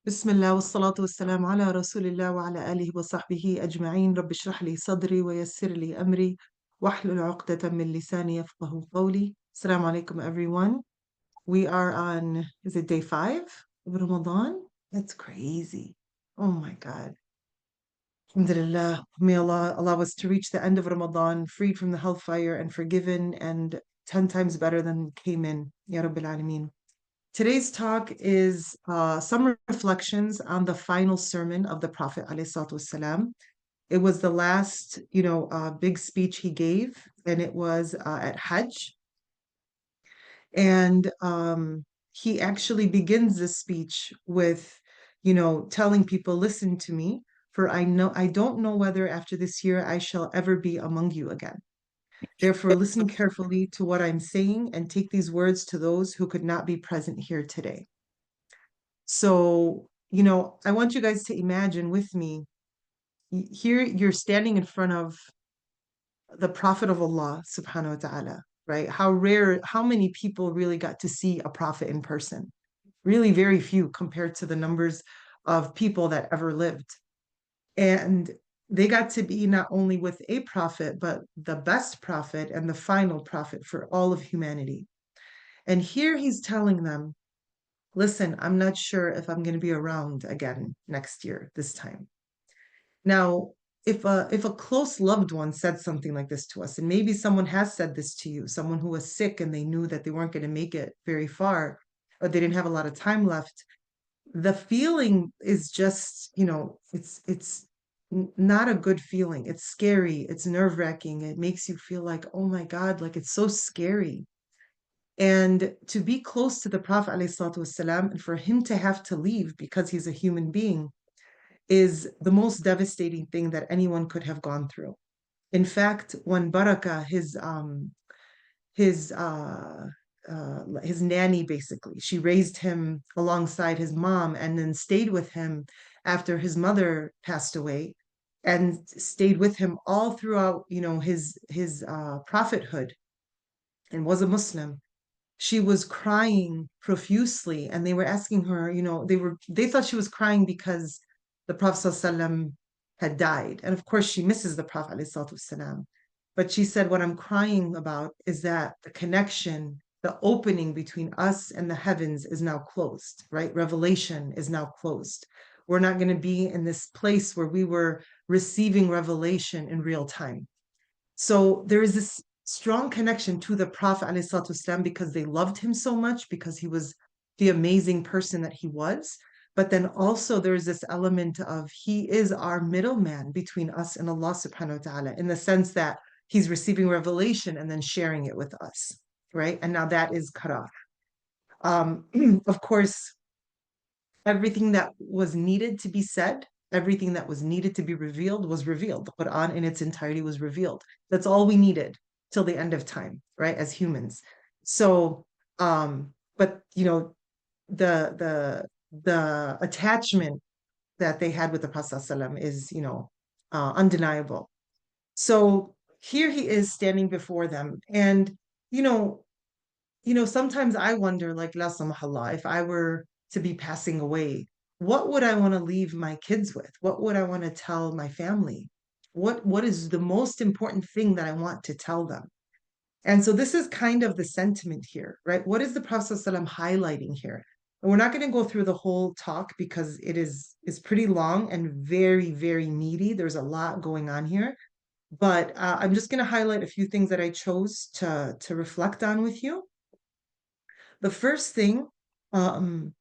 بسم الله والصلاة والسلام على رسول الله وعلى آله وصحبه أجمعين. رب اشرح لي صدري ويسر لي أمري واحلل عقدة من لساني يفقه قولي. Assalamu alaikum, everyone. We are on, is it day 5 of Ramadan? That's crazy. Oh my God. Alhamdulillah. May Allah allow us to reach the end of Ramadan, freed from the hellfire and forgiven and 10 times better than came in. Ya Rabbil Alameen. Today's talk is some reflections on the final sermon of the Prophet ﷺ. It was the last, big speech he gave, and it was at Hajj. And he actually begins this speech with, telling people, "Listen to me, for I don't know whether after this year I shall ever be among you again. Therefore, listen carefully to what I'm saying and take these words to those who could not be present here today." So, I want you guys to imagine with me, here you're standing in front of the Prophet of Allah, subhanahu wa ta'ala, right? How rare, how many people really got to see a prophet in person? Really very few compared to the numbers of people that ever lived. And they got to be not only with a prophet, but the best prophet and the final prophet for all of humanity. And here he's telling them, listen, I'm not sure if I'm going to be around again next year, this time. Now, if a close loved one said something like this to us, and maybe someone has said this to you, someone who was sick and they knew that they weren't going to make it very far, or they didn't have a lot of time left, the feeling is just, it's not a good feeling. It's scary. It's nerve-wracking. It makes you feel like, oh my God, like it's so scary. And to be close to the Prophet ﷺ and for him to have to leave because he's a human being is the most devastating thing that anyone could have gone through. In fact, when Baraka, his his nanny basically, she raised him alongside his mom and then stayed with him after his mother passed away and stayed with him all throughout, his prophethood and was a Muslim. She was crying profusely and they were asking her, they thought she was crying because the Prophet ﷺ had died. And of course, she misses the Prophet ﷺ. But she said, what I'm crying about is that the connection, the opening between us and the heavens is now closed, right? Revelation is now closed. We're not going to be in this place where we were receiving revelation in real time. So there is this strong connection to the Prophet ﷺ because they loved him so much, because he was the amazing person that he was. But then also there's this element of he is our middleman between us and Allah subhanahu wa ta'ala, in the sense that he's receiving revelation and then sharing it with us, right? And now that is cut off. Of course, everything that was needed to be said, everything that was needed to be revealed was revealed. The Quran in its entirety was revealed. That's all we needed till the end of time, right? As humans. So, but the attachment that they had with the Prophet ﷺ is, undeniable. So here he is standing before them, and you know, sometimes I wonder, like, la samahallah, if I were to be passing away, what would I want to leave my kids with? What would I want to tell my family? What is the most important thing that I want to tell them? And so this is kind of the sentiment here, right? What is the Prophet ﷺ highlighting here? And we're not going to go through the whole talk because it is pretty long and very, very meaty. There's a lot going on here. But I'm just going to highlight a few things that I chose to reflect on with you. The first thing um,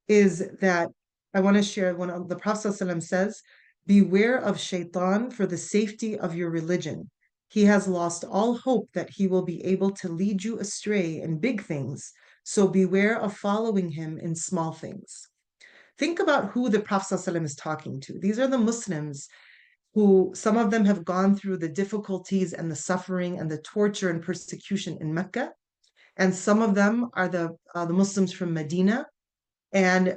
is that I want to share one of the Prophet ﷺ says, beware of shaitan for the safety of your religion. He has lost all hope that he will be able to lead you astray in big things, so beware of following him in small things. Think about who the Prophet ﷺ is talking to. These are the Muslims who, some of them have gone through the difficulties and the suffering and the torture and persecution in Mecca, and some of them are the Muslims from Medina. And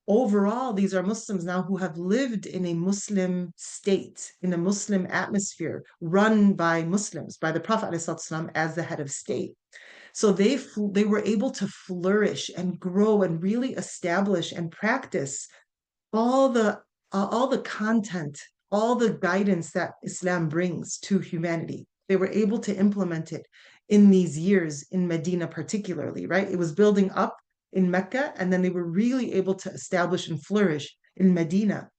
overall, these are Muslims now who have lived in a Muslim state, in a Muslim atmosphere, run by Muslims, by the Prophet ﷺ as the head of state. So they were able to flourish and grow and really establish and practice all the all the content, all the guidance that Islam brings to humanity. They were able to implement it in these years in Medina, particularly, right? It was building up in Mecca, and then they were really able to establish and flourish in Medina.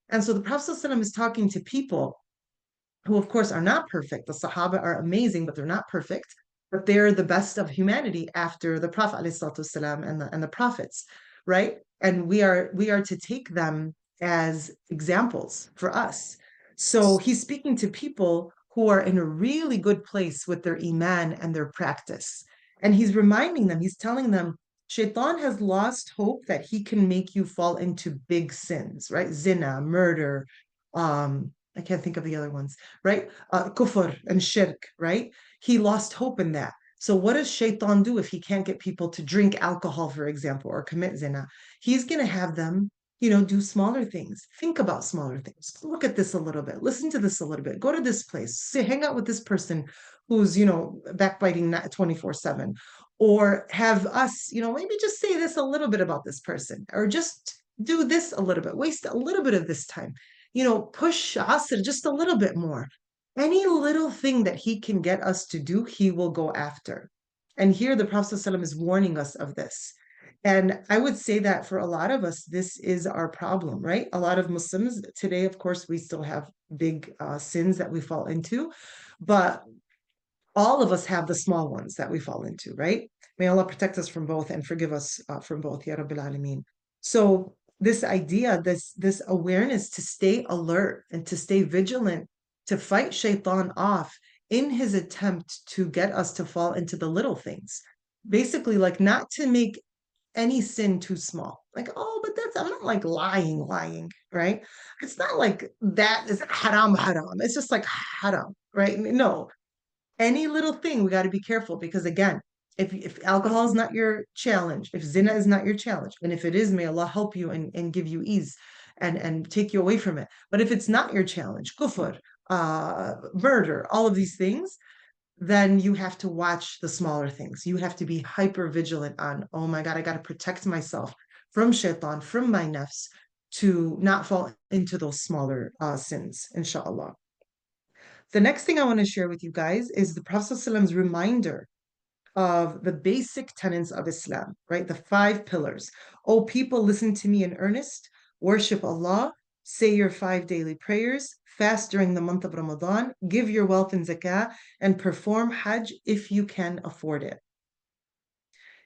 And so the Prophet ﷺ is talking to people who, of course, are not perfect. The Sahaba are amazing, but they're not perfect. But they're the best of humanity after the Prophet ﷺ and the prophets, right? And we are to take them as examples for us. So he's speaking to people who are in a really good place with their iman and their practice. And he's reminding them, he's telling them, Shaitan has lost hope that he can make you fall into big sins, right? Zina, murder, I can't think of the other ones, right? Kufr and shirk, right? He lost hope in that. So what does Shaitan do if he can't get people to drink alcohol, for example, or commit zina? He's going to have them, do smaller things. Think about smaller things. Look at this a little bit. Listen to this a little bit. Go to this place. Say, hang out with this person who's, backbiting 24/7. Or have us, maybe just say this a little bit about this person, or just do this a little bit, waste a little bit of this time, push Asr just a little bit more. Any little thing that he can get us to do, he will go after. And here the Prophet ﷺ is warning us of this. And I would say that for a lot of us, this is our problem, right? A lot of Muslims today, of course, we still have big sins that we fall into, but all of us have the small ones that we fall into, right? May Allah protect us from both and forgive us from both, Ya Rabbil Alameen. So this idea, this awareness to stay alert and to stay vigilant, to fight shaitan off in his attempt to get us to fall into the little things. Basically, like not to make any sin too small. Like, oh, but I'm not like lying, right? It's not like that is haram. It's just like haram, right? No, any little thing we got to be careful because again, if alcohol is not your challenge, if zina is not your challenge, and if it is, may Allah help you and give you ease and take you away from it. But if it's not your challenge, kufr, murder, all of these things, then you have to watch the smaller things. You have to be hyper vigilant on, oh my God, I got to protect myself from shaitan, from my nafs, to not fall into those smaller sins, inshallah. The next thing I want to share with you guys is the Prophet's reminder of the basic tenets of Islam, right? The five pillars. Oh, people, listen to me in earnest, worship Allah, say your five daily prayers, fast during the month of Ramadan, give your wealth in zakah, and perform Hajj if you can afford it.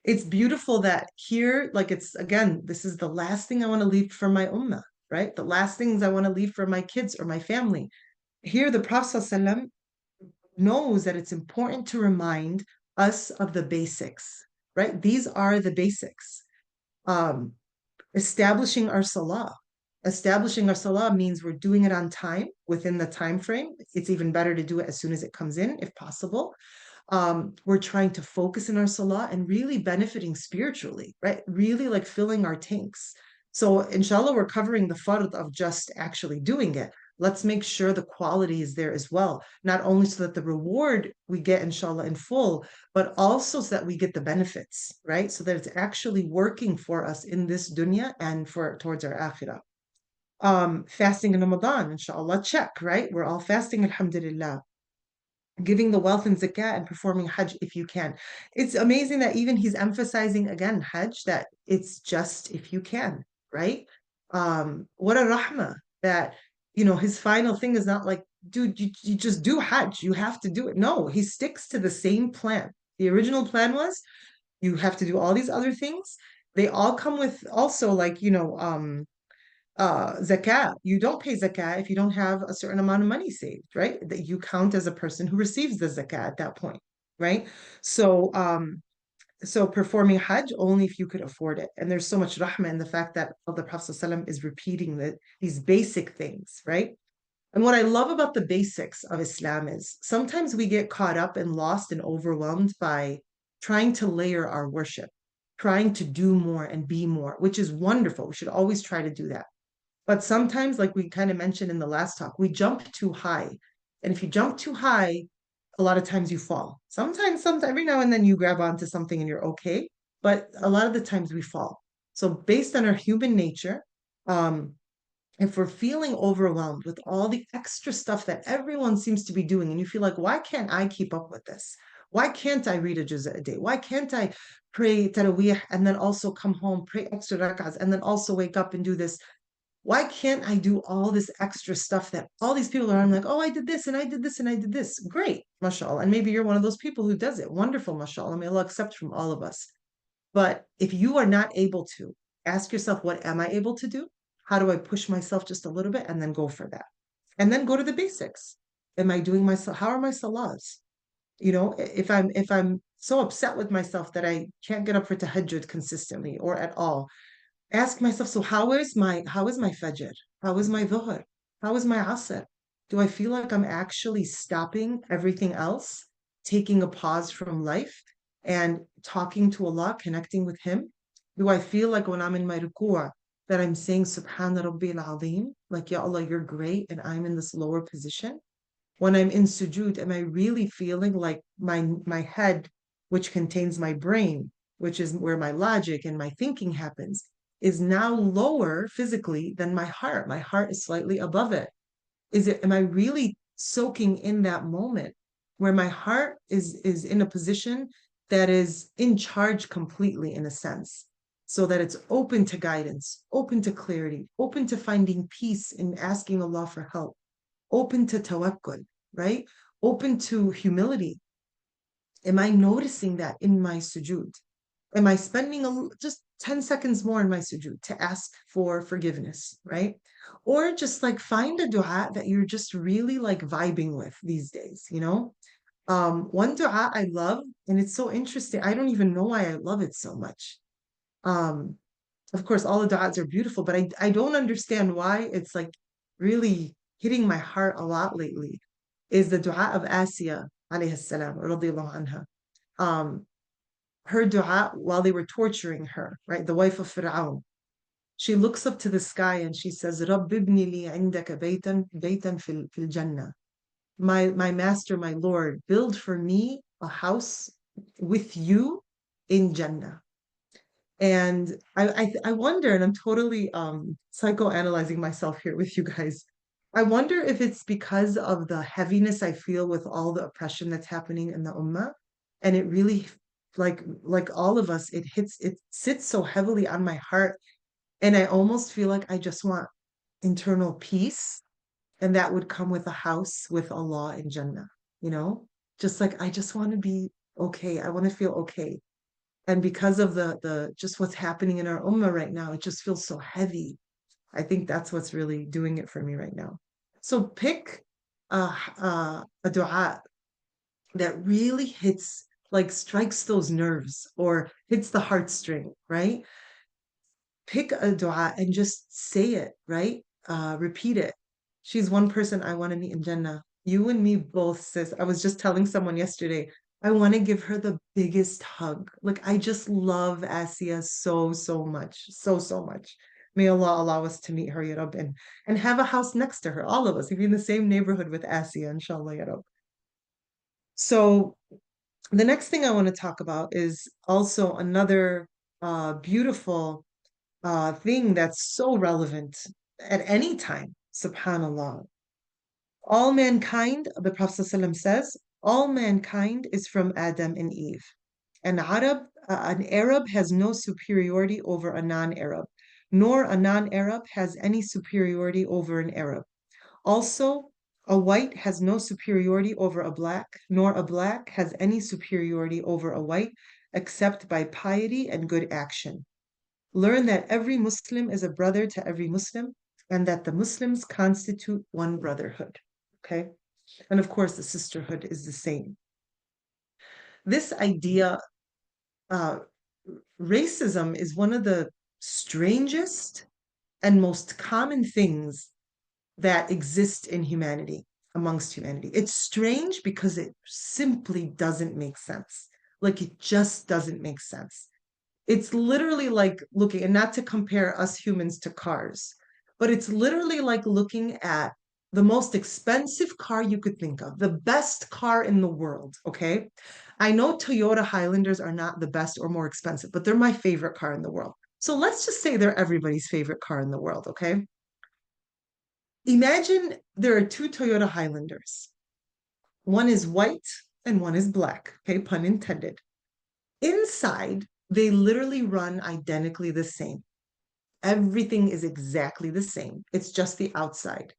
It's beautiful that here, like it's again, this is the last thing I want to leave for my ummah, right? The last things I want to leave for my kids or my family. Here, the Prophet ﷺ knows that it's important to remind us of the basics, right? These are the basics. Um, establishing our salah. Establishing our salah means we're doing it on time within the time frame. It's even better to do it as soon as it comes in, if possible. We're trying to focus in our salah and really benefiting spiritually, right? Really like filling our tanks. So, inshallah, we're covering the fard of just actually doing it. Let's make sure the quality is there as well, not only so that the reward we get, inshallah, in full, but also so that we get the benefits, right? So that it's actually working for us in this dunya and for towards our akhirah. Fasting in Ramadan, inshallah, check, right? We're all fasting, alhamdulillah, giving the wealth in zakah and performing Hajj if you can. It's amazing that even he's emphasizing again Hajj, that it's just if you can, right? What a rahmah that his final thing is not like, dude, you just do Hajj, you have to do it. No, he sticks to the same plan. The original plan was you have to do all these other things. They all come with also like zakat. You don't pay zakat if you don't have a certain amount of money saved, right? That you count as a person who receives the zakat at that point, right? So performing Hajj only if you could afford it. And there's so much rahmah in the fact that the Prophet ﷺ is repeating these basic things, right? And what I love about the basics of Islam is sometimes we get caught up and lost and overwhelmed by trying to layer our worship, trying to do more and be more, which is wonderful. We should always try to do that. But sometimes, like we kind of mentioned in the last talk, we jump too high. And if you jump too high, a lot of times you fall. Sometimes, every now and then you grab onto something and you're okay. But a lot of the times we fall. So based on our human nature, if we're feeling overwhelmed with all the extra stuff that everyone seems to be doing, and you feel like, why can't I keep up with this? Why can't I read a juz a day? Why can't I pray tarawih and then also come home, pray extra rak'ahs, and then also wake up and do this? Why can't I do all this extra stuff that all these people are? I'm like, oh, I did this and I did this and I did this. Great, mashallah. And maybe you're one of those people who does it. Wonderful, mashallah. May Allah accept from all of us. But if you are not able to, ask yourself, what am I able to do? How do I push myself just a little bit and then go for that? And then go to the basics. Am I doing my, how are my salahs? You know, if I'm so upset with myself that I can't get up for tahajjud consistently or at all, ask myself, so how is my fajr? How is my dhuhr? How is my asr? Do I feel like I'm actually stopping everything else, taking a pause from life and talking to Allah, connecting with Him? Do I feel like when I'm in my ruku'ah that I'm saying Subhana Rabbil Azim, like Ya Allah, you're great, and I'm in this lower position? When I'm in sujud, am I really feeling like my head, which contains my brain, which is where my logic and my thinking happens, is now lower physically than my heart? My heart is slightly above it. Am I really soaking in that moment where my heart is in a position that is in charge completely in a sense, so that it's open to guidance, open to clarity, open to finding peace in asking Allah for help, open to tawakkul, right? Open to humility. Am I noticing that in my sujud? Am I spending just 10 seconds more in my sujud to ask for forgiveness, right? Or just like find a dua that you're just really like vibing with these days, you know? One dua I love, and it's so interesting. I don't even know why I love it so much. Um, of course, all the du'as are beautiful, but I don't understand why it's like really hitting my heart a lot lately. Is the dua of Asiya, alayhi salam, radiallahu anha. Um, her dua while they were torturing her, right? The wife of Fir'aun. She looks up to the sky and she says, "Rabb ibni li indaka baytan fil jannah." My master, my Lord, build for me a house with you in Jannah. And I wonder, and I'm totally psychoanalyzing myself here with you guys. I wonder if it's because of the heaviness I feel with all the oppression that's happening in the ummah, and it really, like all of us, it sits so heavily on my heart, and I almost feel like I just want internal peace, and that would come with a house with Allah in Jannah, you know? Just like I just want to be okay. I want to feel okay. And because of the just what's happening in our ummah right now, it just feels so heavy. I think that's what's really doing it for me right now. So pick a dua that really hits, like strikes those nerves or hits the heartstring, right? Pick a dua and just say it, right? Repeat it. She's one person I want to meet in Jannah. You and me both, sis. I was just telling someone yesterday, I want to give her the biggest hug. Like, I just love Asiya so, so much. So, so much. May Allah allow us to meet her, Ya Rab, and have a house next to her, all of us, if you're in the same neighborhood with Asiya, inshallah, Ya Rab. So, the next thing I want to talk about is also another beautiful thing that's so relevant at any time, subhanallah. All mankind, the Prophet ﷺ says, all mankind is from Adam and Eve. An Arab has no superiority over a non-Arab, nor a non-Arab has any superiority over an Arab. Also, a white has no superiority over a black, nor a black has any superiority over a white, except by piety and good action. Learn that every Muslim is a brother to every Muslim and that the Muslims constitute one brotherhood. Okay. And of course, the sisterhood is the same. This idea, uh, racism is one of the strangest and most common things that exist in humanity, amongst humanity. It's strange because it simply doesn't make sense. Like it just doesn't make sense. It's literally like looking, and not to compare us humans to cars, but it's literally like looking at the most expensive car you could think of, the best car in the world. Okay. I know Toyota Highlanders are not the best or more expensive, but they're my favorite car in the world. So let's just say they're everybody's favorite car in the world. Okay. Imagine there are two Toyota Highlanders. One is white and one is black. Okay, pun intended. Inside, they literally run identically the same. Everything is exactly the same. It's just the outside.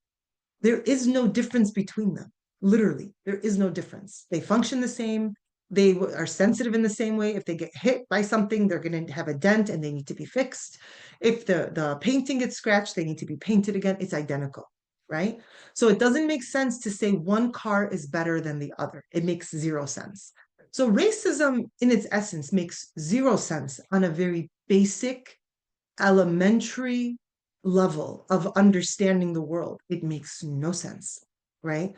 There is no difference between them. Literally, there is no difference. They function the same. They are sensitive in the same way. If they get hit by something, they're going to have a dent and they need to be fixed. If the painting gets scratched, they need to be painted again. It's identical, right? So it doesn't make sense to say one car is better than the other. It makes zero sense. So racism in its essence makes zero sense on a very basic elementary level of understanding the world. It makes no sense, right?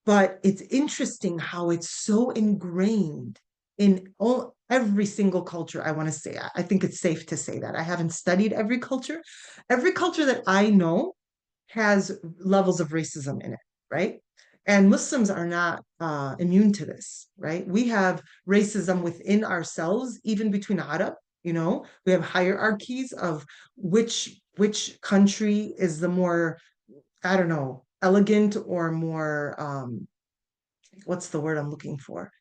But it's interesting how it's so ingrained in every single culture. I want to say, I think it's safe to say that. I haven't studied every culture. Every culture that I know has levels of racism in it, right? And Muslims are not immune to this, right? We have racism within ourselves, even between Arab, we have hierarchies of which country is the more, I don't know, elegant or more, what's the word I'm looking for?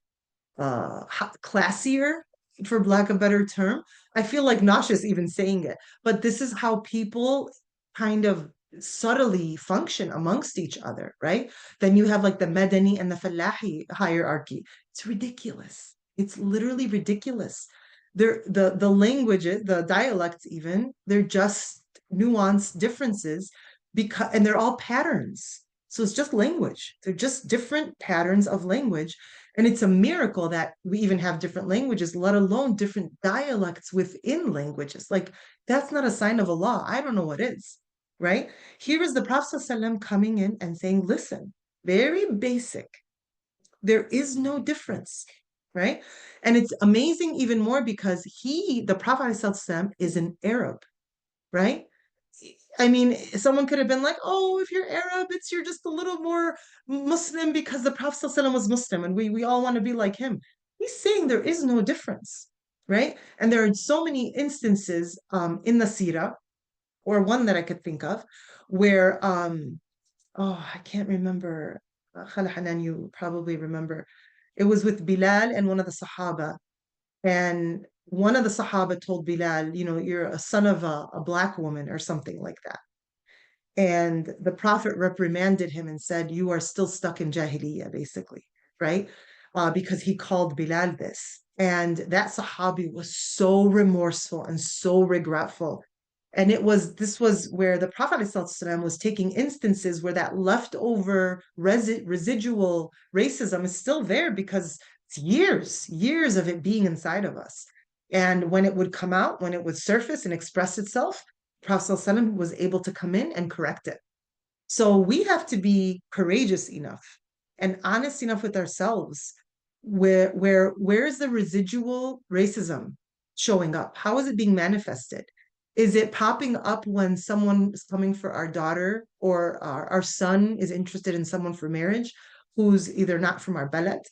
Classier, for lack of a better term. I feel like nauseous even saying it, but this is how people kind of subtly function amongst each other, right? Then you have like the Madani and the Fallahi hierarchy. It's ridiculous. It's literally ridiculous. The languages, the dialects even, they're just nuanced differences because and they're all patterns. So it's just language. They're just different patterns of language. And it's a miracle that we even have different languages, let alone different dialects within languages. Like, that's not a sign of Allah. I don't know what is, right? Here is the Prophet ﷺ coming in and saying, listen, very basic. There is no difference, right? And it's amazing even more because the Prophet ﷺ, is an Arab, right? I mean, someone could have been like, oh, if you're Arab, you're just a little more Muslim because the Prophet ﷺ was Muslim and we all want to be like him. He's saying there is no difference, right? And there are so many instances in the Sirah, or one that I could think of, where, oh, I can't remember. Khala Hanan, you probably remember. It was with Bilal and one of the Sahaba. And one of the Sahaba told Bilal, you're a son of a black woman or something like that. And the Prophet reprimanded him and said, you are still stuck in Jahiliyyah, basically, right? Because he called Bilal this. And that Sahabi was so remorseful and so regretful. And this was where the Prophet ﷺ was taking instances where that leftover residual racism is still there because it's years of it being inside of us. And when it would come out, when it would surface and express itself, Prophet ﷺ was able to come in and correct it. So we have to be courageous enough and honest enough with ourselves. Where is the residual racism showing up? How is it being manifested? Is it popping up when someone is coming for our daughter, or our son is interested in someone for marriage who's either not from our balad,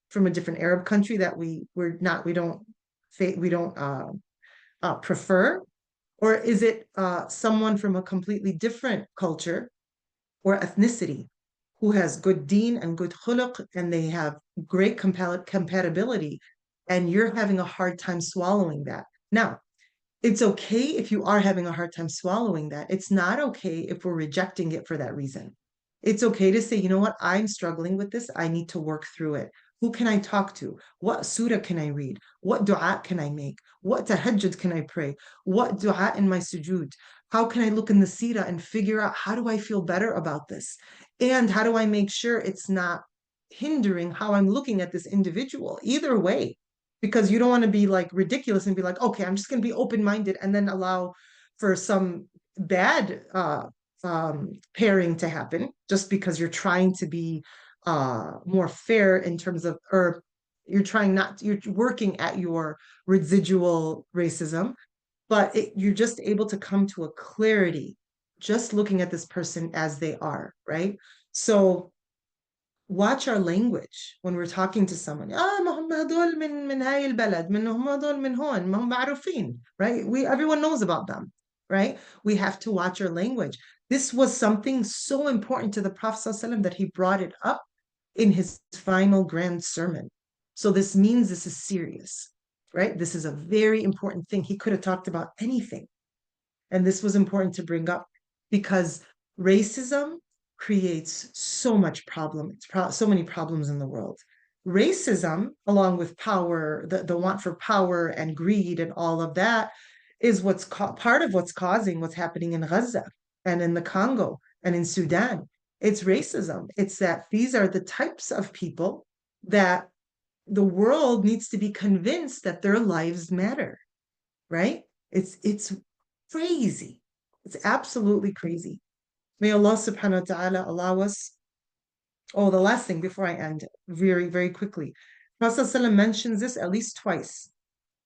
from a different Arab country that we don't prefer, or is it someone from a completely different culture or ethnicity who has good deen and good khuluq and they have great compatibility, and you're having a hard time swallowing that? Now, it's okay if you are having a hard time swallowing that. It's not okay if we're rejecting it for that reason. It's okay to say, you know what, I'm struggling with this. I need to work through it. Who can I talk to? What surah can I read? What dua can I make? What tahajjud can I pray? What dua in my sujood? How can I look in the seerah and figure out how do I feel better about this? And how do I make sure it's not hindering how I'm looking at this individual? Either way, because you don't want to be like ridiculous and be like, okay, I'm just going to be open-minded and then allow for some bad pairing to happen just because you're trying to be more fair in terms of, or you're working at your residual racism, but you're just able to come to a clarity just looking at this person as they are, right? So watch our language when we're talking to someone. ما هم هدول من هاي البلد هم هدول من هون ما هم معروفين, right? Everyone knows about them, right? We have to watch our language. This was something so important to the Prophet ﷺ that he brought it up in his final grand sermon. So this means this is serious, right? This is a very important thing. He could have talked about anything. And this was important to bring up because racism creates so much problem, so many problems in the world. Racism, along with power, the want for power and greed and all of that, is part of what's causing what's happening in Gaza and in the Congo and in Sudan. It's racism. It's that these are the types of people that the world needs to be convinced that their lives matter, right? It's crazy. It's absolutely crazy. May Allah subhanahu wa ta'ala allow us. Oh, the last thing before I end, very, very quickly. Prophet ﷺ mentions this at least twice.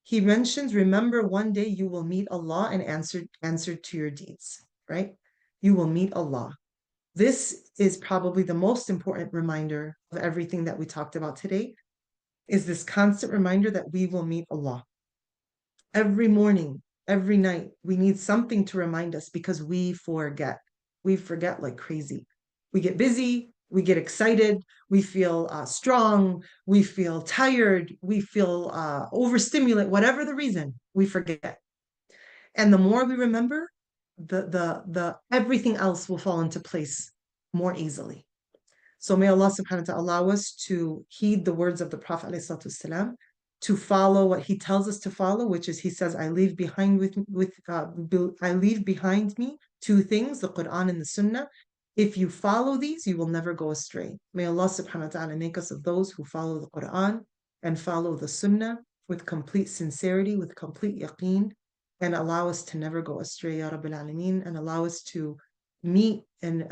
He mentions, remember one day you will meet Allah and answer to your deeds, right? You will meet Allah. This is probably the most important reminder of everything that we talked about today, is this constant reminder that we will meet Allah. Every morning, every night, we need something to remind us because we forget. We forget like crazy. We get busy, we get excited, we feel strong, we feel tired, we feel overstimulated, whatever the reason, we forget. And the more we remember, the everything else will fall into place more easily. So may Allah subhanahu wa ta'ala allow us to heed the words of the Prophet ﷺ, to follow what he tells us to follow, which is he says, I leave behind I leave behind me two things, the Quran and the Sunnah. If you follow these, you will never go astray. May Allah subhanahu wa ta'ala make us of those who follow the Quran and follow the Sunnah with complete sincerity, with complete yaqeen, and allow us to never go astray, Ya Rabbil Alameen, and allow us to meet and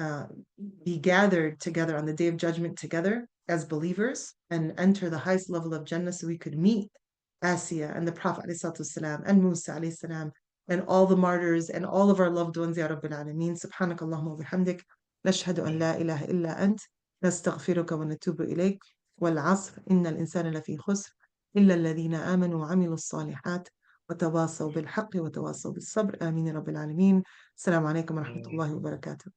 be gathered together on the day of judgment together as believers and enter the highest level of Jannah so we could meet Asiya and the Prophet ﷺ and Musa ﷺ and all the martyrs and all of our loved ones, Ya Rabbil Alameen. Subhanak Allahumma wa bihamdik. نشهد أن لا إله إلا أنت نستغفرك ونتوب إليك والعصر إن الإنسان لفي خسر إلا الذين آمنوا وعملوا الصالحات وتواصوا بالحق وتواصوا بالصبر آمين يا رب العالمين. السلام عليكم ورحمة الله وبركاته.